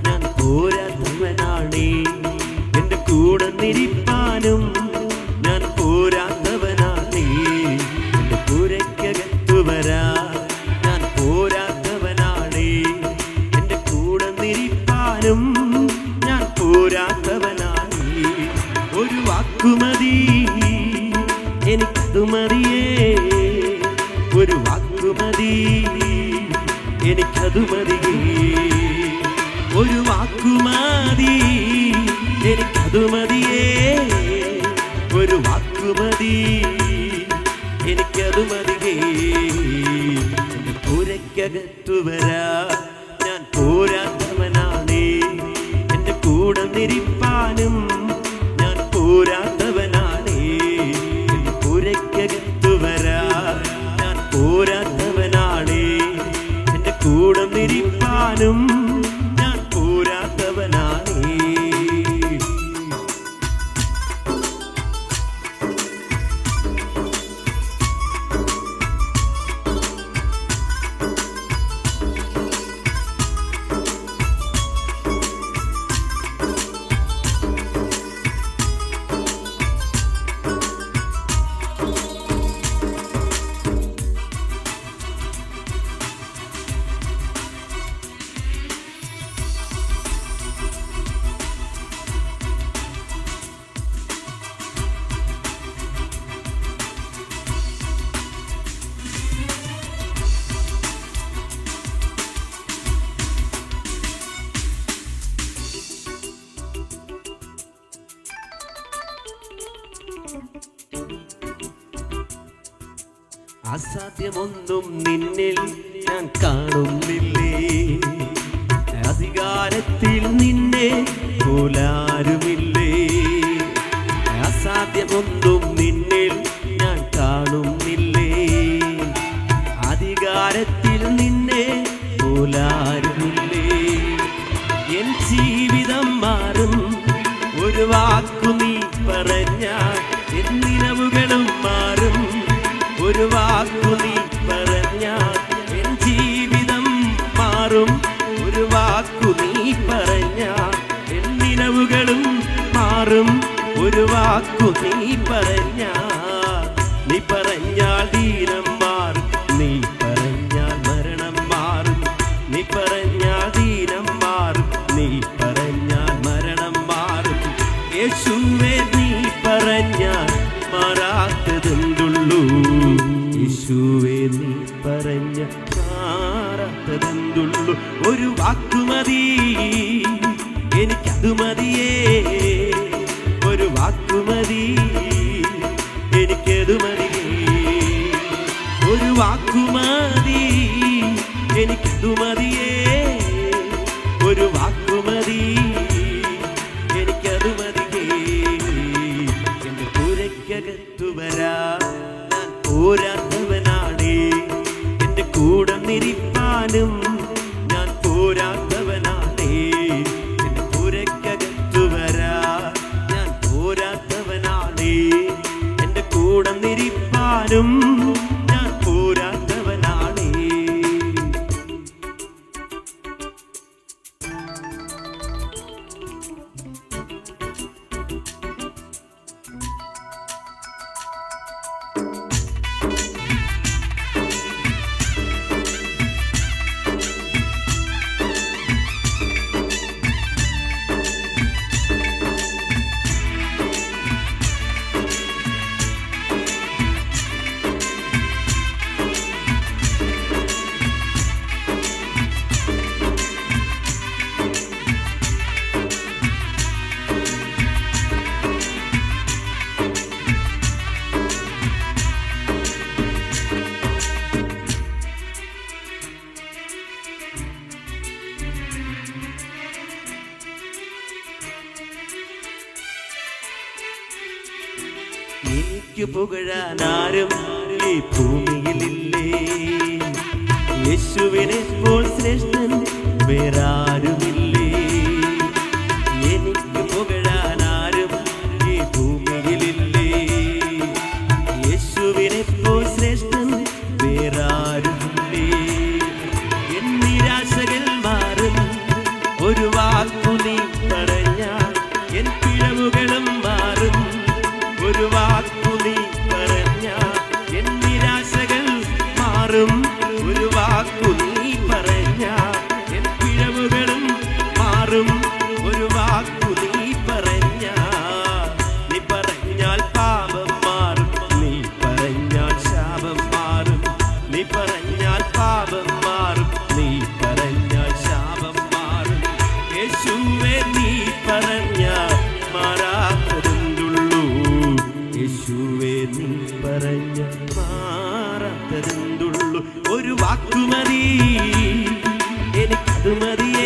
ഞാൻ പോരാത്തവനാണേ, എന്റെ കൂടെ നിരിപ്പാനും ഞാൻ പോരാത്തവനാണേ. എന്റെ പുരയ്ക്കകത്തു വരാൻ ഞാൻ പോരാത്തവനാണേ, എന്റെ കൂടെ നിരിപ്പാനും ഞാൻ പോരാത്തവനാണേ. ഒരു വാക്കുമതി എനിക്കതു മതിയേ, ഒരു വാക്കുമതി എനിക്കതു മതിയേ, ഒരു വാക്കുമതി എനിക്കതു മതിയേ, ഒരു വാക്കുമതി എനിക്കതു മതിയേ. എന്റെ പുരയ്ക്കകത്തു വരാ ഞാൻ പോരാത്തവനാണേ, എന്റെ കൂടെ നിരിപ്പാനും ഞാൻ പോരാത്തവനാണേ. എന്റെ പുരയ്ക്കകത്തു വരാ ഞാൻ പോരാത്തവനാണേ, എന്റെ കൂടെ നിരിപ്പാനും ഞാൻ പോരാത്തവനാണേ. അസാധ്യമൊന്നും നിന്നിൽ ഞാൻ കാണുന്നില്ലേ, അധികാരത്തിൽ നിന്നെ പോലാരുമില്ലേ. അസാധ്യമൊന്നും നിന്നിൽ ഞാൻ കാണുന്നില്ലേ, അധികാരത്തിൽ നിന്നെ പോലാരുമില്ലേ. എൻ ജീവിതം മാറും ഒരു വാക്കു നീ പറഞ്ഞാൽ, എൻ നിലവുകളും മാറും ഒരു വാക്കു നീ പറഞ്ഞാൽ. എൻ ജീവിതം മാറും ഒരു വാക്കു നീ പറഞ്ഞാൽ, എൻ നിലവുകളും മാറും ഒരു വാക്കു നീ പറഞ്ഞാൽ. നീ പറഞ്ഞാൽ ദീനം മാറും, നീ പറഞ്ഞാൽ മരണം മാറും. നീ പറഞ്ഞാൽ ദീനം മാറും, നീ പറഞ്ഞാൽ മരണം മാറും. യേശുവേ നീ പറഞ്ഞാൽ മാറാത്തതെന്തുള്ളൂ, യേശുവേ നീ പറഞ്ഞ മാറാത്തതെന്തുള്ളൂ. ഒരു വാക്കുമതി എനിക്കതു മതിയേ, ഒരു വാക്കുമതി എനിക്കതു മതിയേ, ഒരു വാക്കുമതി എനിക്കതു മതിയേ, ഒരു വാക്കുമതി എനിക്കതു മതിയേ. എന്റെ പുരയ്ക്കകത്തു വരാ ഞാൻ പോരാത്തവനാണേ, എന്റെ കൂടെ നിരിപ്പാനും ഞാൻ പോരാത്തവനാണേ. എന്റെ പുരയ്ക്കകത്തു വരാ ഞാൻ പോരാത്തവനാണേ, എന്റെ കൂടെ നിരിപ്പാനും ഞാൻ പോരാത്തവനാണേ. എനിക്ക് പുകഴാനാരും ഈ ഭൂമിയിലില്ലേ. യേശുവിനെ പോൽ ശ്രേഷ്ഠൻ വേറാരുമില്ലേ. എനിക്ക് പുകഴാനാരും ഈ ഭൂമിയിലില്ലേ. യേശുവിനെ പോൽ ശ്രേഷ്ഠൻ വേറാരുമില്ലേ. എൻ നിരാശകൾ മാറും ഒരു വാക്കു നീ പറഞ്ഞാൽ. എൻ പിഴവുകളും മാറും ഒരു വാക്കു നീ പറഞ്ഞാൽ. എൻ നിരാശകൾ മാറും ഒരു വാക്കു നീ പറഞ്ഞാൽ. എൻ പിഴവുകളും മാറും ഒരു വാക്കു നീ പറഞ്ഞാൽ. നീ പറഞ്ഞാൽ പാപം മാറും, നീ പറഞ്ഞാൽ ശാപം മാറും. നീ പറഞ്ഞാൽ പാപം മാറും, നീ പറഞ്ഞാൽ ശാപം മാറും. യേശുവേ നീ പറഞ്ഞാൽ മാറാത്തതെന്തുള്ളൂ. യേശുവേ നീ പറഞ്ഞാൽ മാറാത്തതെന്തുള്ളൂ. ഒരു വാക്കുമതി എനിക്കത് മതിയേ.